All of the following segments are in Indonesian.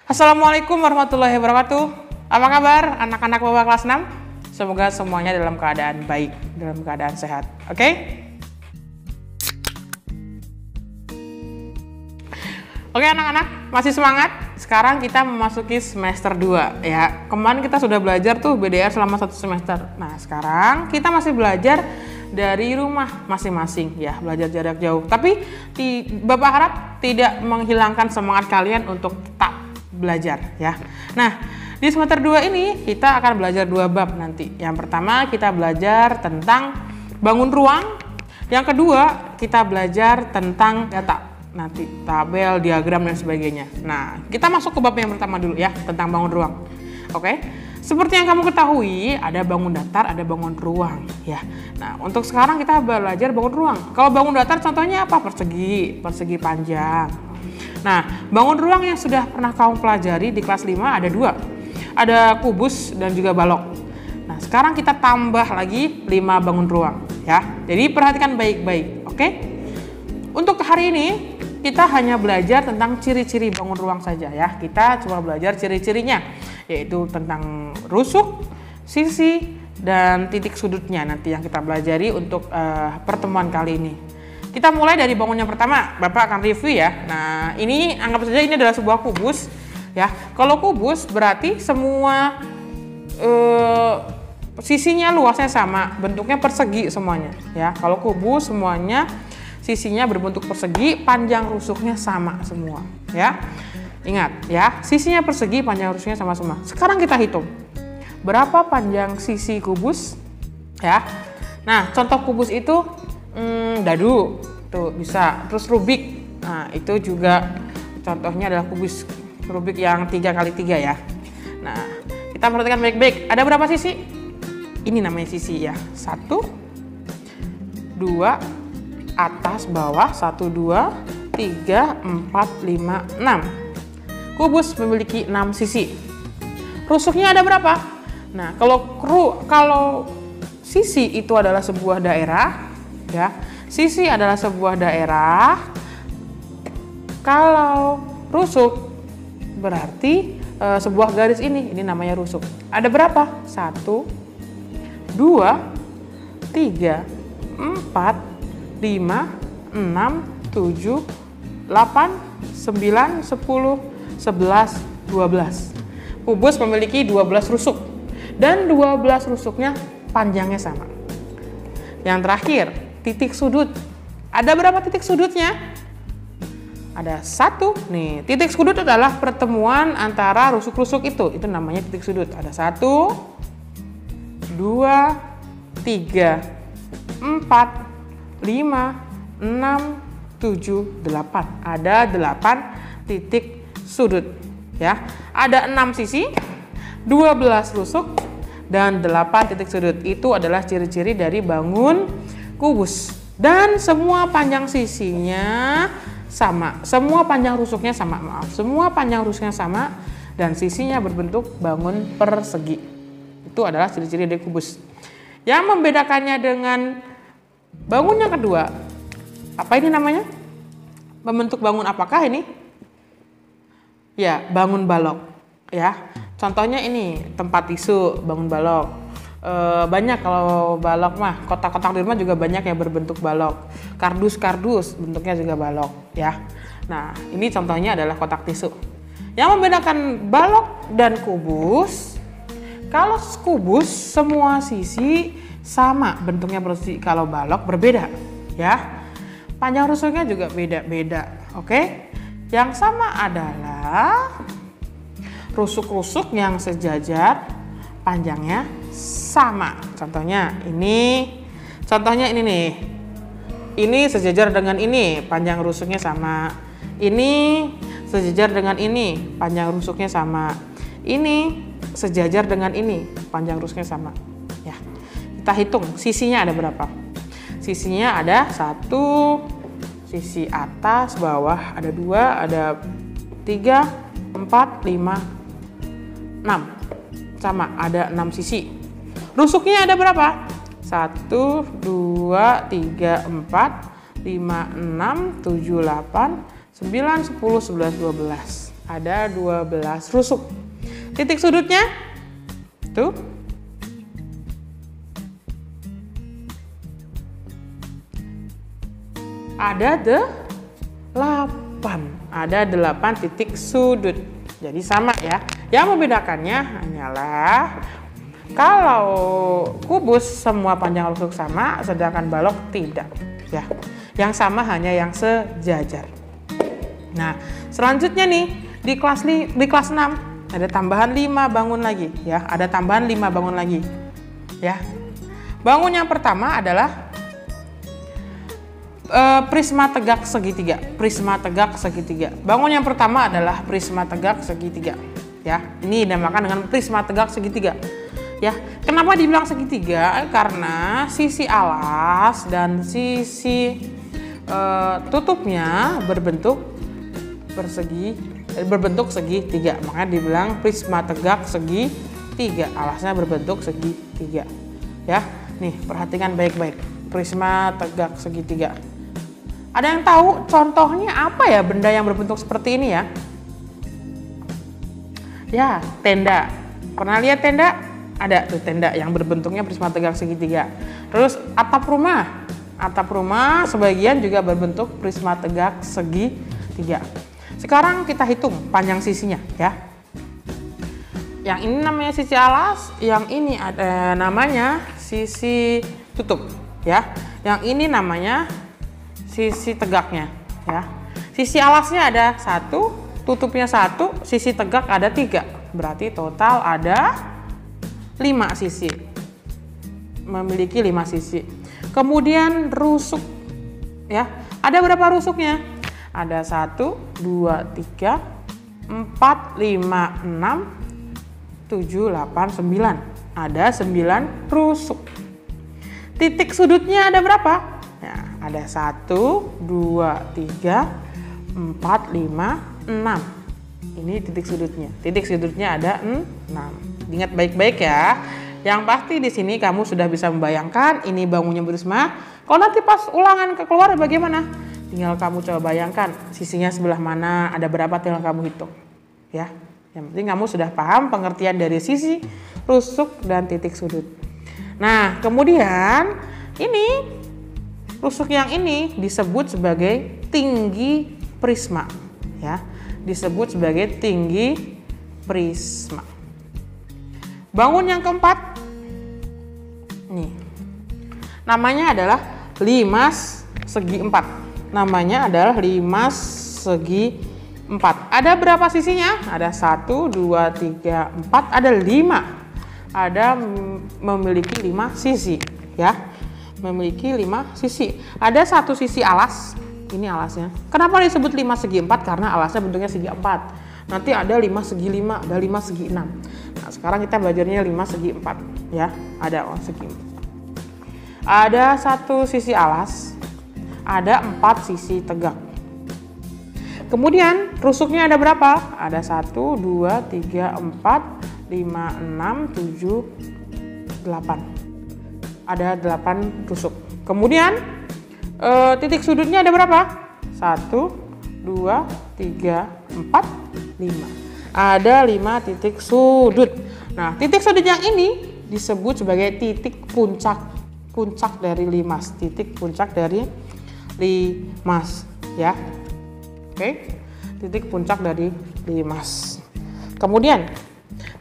Assalamualaikum warahmatullahi wabarakatuh. Apa kabar anak-anak bawah kelas 6? Semoga semuanya dalam keadaan baik, dalam keadaan sehat. Oke? Oke anak-anak, masih semangat? Sekarang kita memasuki semester 2 ya. Kemarin kita sudah belajar tuh BDR selama 1 semester. Nah, sekarang kita masih belajar dari rumah masing-masing ya, belajar jarak jauh. Tapi Bapak harap tidak menghilangkan semangat kalian untuk tetap belajar ya. Nah, di semester 2 ini kita akan belajar 2 bab nanti. Yang pertama kita belajar tentang bangun ruang. Yang kedua kita belajar tentang data. Nanti tabel, diagram dan sebagainya. Nah, kita masuk ke bab yang pertama dulu ya, tentang bangun ruang. Oke. Seperti yang kamu ketahui, ada bangun datar, ada bangun ruang ya. Nah, untuk sekarang kita belajar bangun ruang. Kalau bangun datar contohnya apa? Persegi panjang. Nah, bangun ruang yang sudah pernah kamu pelajari di kelas 5 ada 2. Ada kubus dan juga balok. Nah, sekarang kita tambah lagi 5 bangun ruang ya. Jadi perhatikan baik-baik, oke? Untuk hari ini kita hanya belajar tentang ciri-ciri bangun ruang saja ya. Kita cuma belajar ciri-cirinya, yaitu tentang rusuk, sisi, dan titik sudutnya nanti yang kita pelajari untuk pertemuan kali ini. Kita mulai dari bangun yang pertama. Bapak akan review ya. Nah, ini anggap saja ini adalah sebuah kubus ya. Kalau kubus berarti semua sisinya luasnya sama, bentuknya persegi semuanya ya. Kalau kubus semuanya sisinya berbentuk persegi, panjang rusuknya sama semua ya. Ingat ya, sisinya persegi, panjang rusuknya sama semua. Sekarang kita hitung berapa panjang sisi kubus ya. Nah, contoh kubus itu dadu tuh bisa. Terus rubik, nah itu juga contohnya adalah kubus rubik yang 3x3 ya. Nah, kita perhatikan baik-baik. Ada berapa sisi? Ini namanya sisi ya. 1, 2, atas bawah, 1, 2, 3, 4, 5, 6. Kubus memiliki 6 sisi. Rusuknya ada berapa? Nah, kalau sisi itu adalah sebuah daerah ya. Sisi adalah sebuah daerah. Kalau rusuk berarti sebuah garis ini namanya rusuk. Ada berapa? 1, 2, 3, 4, 5, 6, 7, 8, 9, 10, 11, 12. Kubus memiliki 12 rusuk dan 12 rusuknya panjangnya sama. Yang terakhir, titik sudut. Ada berapa titik sudutnya? Ada 1 nih. Titik sudut adalah pertemuan antara rusuk-rusuk itu. Itu namanya titik sudut. Ada 1, 2, 3, 4, 5, 6, 7, 8. Ada 8 titik sudut ya. Ada 6 sisi, 12 rusuk, dan 8 titik sudut. Itu adalah ciri-ciri dari bangun kubus. Dan semua panjang sisinya sama. Semua panjang rusuknya sama, Semua panjang rusuknya sama dan sisinya berbentuk bangun persegi. Itu adalah ciri-ciri dari kubus. Yang membedakannya dengan bangun yang kedua, apa ini namanya? Membentuk bangun apakah ini? Ya, bangun balok ya. Contohnya ini tempat tisu, bangun balok. Banyak kalau balok mah, kotak-kotak di rumah juga banyak yang berbentuk balok. Kardus bentuknya juga balok ya. Nah, ini contohnya adalah kotak tisu. Yang membedakan balok dan kubus, kalau kubus semua sisi sama bentuknya persegi, kalau balok berbeda ya. Panjang rusuknya juga beda-beda. Oke? Yang sama adalah rusuk-rusuk yang sejajar, panjangnya sama. Contohnya ini nih. Ini sejajar dengan ini, panjang rusuknya sama. Ini sejajar dengan ini, panjang rusuknya sama. Ini sejajar dengan ini, panjang rusuknya sama. Ya. Kita hitung sisinya ada berapa. Sisinya ada 1, sisi atas, bawah ada 2, ada 3, 4, 5, 6. Sama, ada 6 sisi. Rusuknya ada berapa? 1, 2, 3, 4, 5, 6, 7, 8, 9, 10, 11, 12. ada 12 rusuk. Titik sudutnya tuh ada 8. Ada 8 titik sudut. Jadi sama ya. Yang membedakannya hanyalah kalau kubus semua panjang rusuk sama, sedangkan balok tidak ya. Yang sama hanya yang sejajar. Nah, selanjutnya nih di kelas 6 ada tambahan 5 bangun lagi ya. Ada tambahan 5 bangun lagi. Ya. Bangun yang pertama adalah prisma tegak segitiga. Prisma tegak segitiga. Bangun yang pertama adalah prisma tegak segitiga. Ya, ini dinamakan dengan prisma tegak segitiga. Ya, kenapa dibilang segitiga? Karena sisi alas dan sisi tutupnya berbentuk segitiga. Makanya dibilang prisma tegak segitiga. Alasnya berbentuk segitiga. Ya, nih perhatikan baik-baik. Prisma tegak segitiga. Ada yang tahu contohnya apa ya benda yang berbentuk seperti ini ya? Ya, tenda. Pernah lihat tenda? Ada tuh tenda yang berbentuknya prisma tegak segitiga. Terus atap rumah. Atap rumah sebagian juga berbentuk prisma tegak segitiga. Sekarang kita hitung panjang sisinya ya. Yang ini namanya sisi alas, yang ini ada namanya sisi tutup ya. Yang ini namanya sisi tegaknya ya. Sisi alasnya ada 1, tutupnya 1, sisi tegak ada 3. Berarti total ada 5 sisi. Memiliki 5 sisi. Kemudian rusuk ya. Ada berapa rusuknya? Ada 1, 2, 3, 4, 5, 6, 7, 8, 9. Ada 9 rusuk. Titik sudutnya ada berapa? Nah, ada 1, 2, 3, 4, 5, 6. Ini titik sudutnya. Titik sudutnya ada 6. Ingat baik-baik ya. Yang pasti di sini kamu sudah bisa membayangkan ini bangunnya prisma. Kalau nanti pas ulangan keluar bagaimana? Tinggal kamu coba bayangkan sisinya sebelah mana, ada berapa tinggal kamu hitung. Ya. Yang penting kamu sudah paham pengertian dari sisi, rusuk, dan titik sudut. Nah, kemudian ini rusuk yang ini disebut sebagai tinggi prisma ya. Disebut sebagai tinggi prisma. Bangun yang keempat nih. Namanya adalah limas segi 4. Namanya adalah limas segi 4. Ada berapa sisinya? Ada 1, 2, 3, 4, ada 5. Ada memiliki 5 sisi ya. Memiliki 5 sisi. Ada 1 sisi alas. Ini alasnya. Kenapa disebut 5 segi 4? Karena alasnya bentuknya segi 4. Nanti ada 5 segi 5, ada 5 segi 6. Nah, sekarang kita belajarnya 5 segi 4 ya. Ada segi 4. Ada 1 sisi alas. Ada 4 sisi tegak. Kemudian rusuknya ada berapa? Ada 1, 2, 3, 4, 5, 6, 7, 8. Ada 8 rusuk. Kemudian titik sudutnya ada berapa? 1, 2, 3, 4, 5. Ada 5 titik sudut. Nah, titik sudut yang ini disebut sebagai titik puncak dari limas. Titik puncak dari limas ya. Oke. Titik puncak dari limas. Kemudian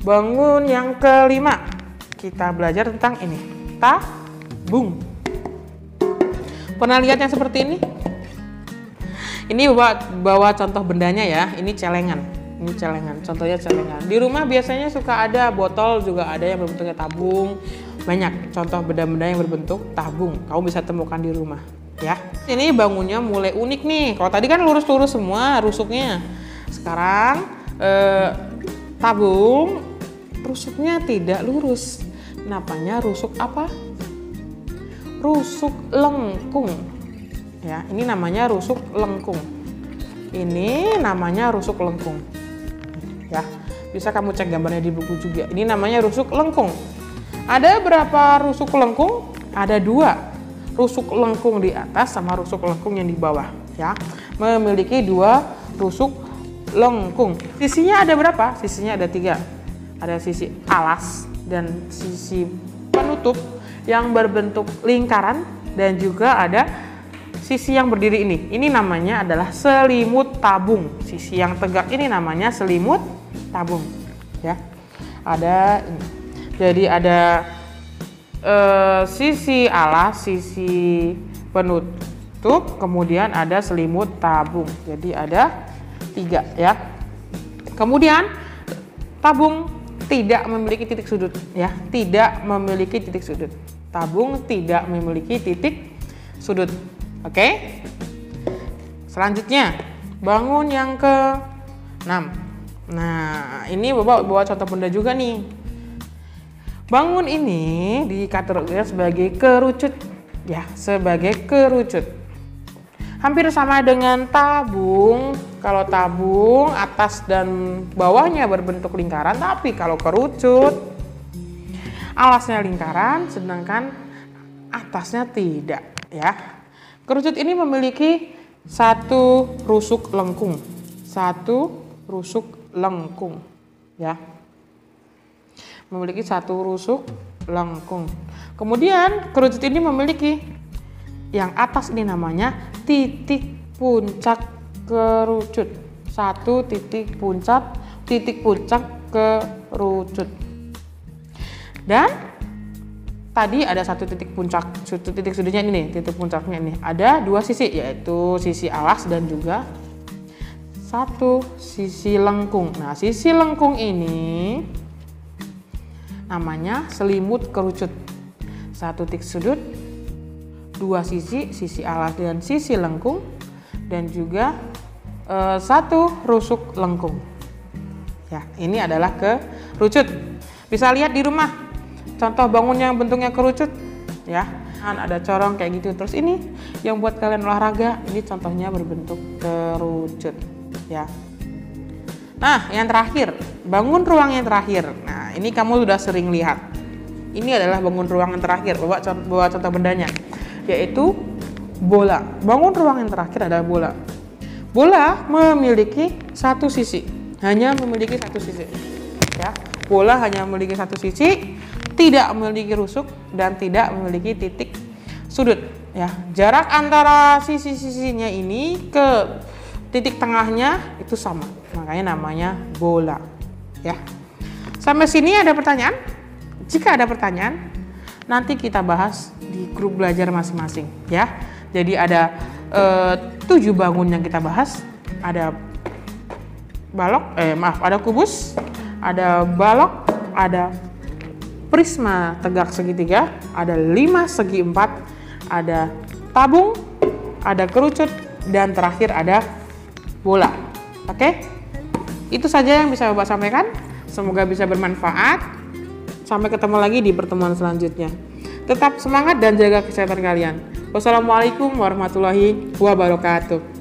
bangun yang kelima, kita belajar tentang ini, tabung. Pernah lihat yang seperti ini? Ini bawa contoh bendanya ya. Ini celengan. Ini celengan. Contohnya celengan. Di rumah biasanya suka ada botol, juga ada yang berbentuknya tabung. Banyak contoh benda-benda yang berbentuk tabung. Kamu bisa temukan di rumah ya. Ini bangunnya mulai unik nih. Kalau tadi kan lurus-lurus semua rusuknya. Sekarang tabung rusuknya tidak lurus. Namanya rusuk apa? Rusuk lengkung. Ya, ini namanya rusuk lengkung. Ini namanya rusuk lengkung. Ya, bisa kamu cek gambarnya di buku juga. Ini namanya rusuk lengkung. Ada berapa rusuk lengkung? Ada 2. Rusuk lengkung di atas sama rusuk lengkung yang di bawah, ya. Memiliki 2 rusuk lengkung. Sisinya ada berapa? Sisinya ada 3. Ada sisi alas dan sisi penutup yang berbentuk lingkaran, dan juga ada sisi yang berdiri ini. Ini namanya adalah selimut tabung. Sisi yang tegak ini namanya selimut tabung, ya. Ada ini. Jadi ada sisi alas, sisi penutup, kemudian ada selimut tabung. Jadi ada 3, ya. Kemudian tabung tidak memiliki titik sudut, ya. Tidak memiliki titik sudut. Tabung tidak memiliki titik sudut. Oke. Selanjutnya, bangun yang ke-6. Nah, ini Bapak bawa contoh benda juga nih. Bangun ini dikategorikan sebagai kerucut, ya, sebagai kerucut. Hampir sama dengan tabung. Kalau tabung atas dan bawahnya berbentuk lingkaran, tapi kalau kerucut alasnya lingkaran sedangkan atasnya tidak, ya. Kerucut ini memiliki 1 rusuk lengkung. 1 rusuk lengkung, ya. Memiliki 1 rusuk lengkung. Kemudian kerucut ini memiliki yang atas ini namanya titik puncak kerucut. 1 titik puncak kerucut. Dan tadi ada 1 titik puncak, titik sudutnya ini nih, titik puncaknya ini. Ada 2 sisi, yaitu sisi alas dan juga 1 sisi lengkung. Nah, sisi lengkung ini namanya selimut kerucut. 1 titik sudut, 2 sisi, sisi alas dan sisi lengkung, dan juga 1 rusuk lengkung. Ya, ini adalah kerucut. Bisa lihat di rumah contoh bangun yang bentuknya kerucut, ya. Ada corong kayak gitu. Terus ini yang buat kalian olahraga, ini contohnya berbentuk kerucut, ya. Nah, yang terakhir, bangun ruang yang terakhir. Nah, ini kamu sudah sering lihat. Ini adalah bangun ruang yang terakhir. Bawa contoh bendanya, yaitu bola. Bangun ruang yang terakhir adalah bola. Bola memiliki 1 sisi, hanya memiliki 1 sisi, ya. Bola hanya memiliki 1 sisi, tidak memiliki rusuk dan tidak memiliki titik sudut, ya. Jarak antara sisi-sisinya ini ke titik tengahnya itu sama, makanya namanya bola, ya. Sampai sini ada pertanyaan? Jika ada pertanyaan, nanti kita bahas di grup belajar masing-masing, ya. Jadi ada 7 bangun yang kita bahas. Ada ada kubus, ada balok, ada prisma tegak segitiga, ada 5 segi 4, ada tabung, ada kerucut, dan terakhir ada bola. Oke? Itu saja yang bisa Bapak sampaikan. Semoga bisa bermanfaat. Sampai ketemu lagi di pertemuan selanjutnya. Tetap semangat dan jaga kesehatan kalian. Wassalamualaikum warahmatullahi wabarakatuh.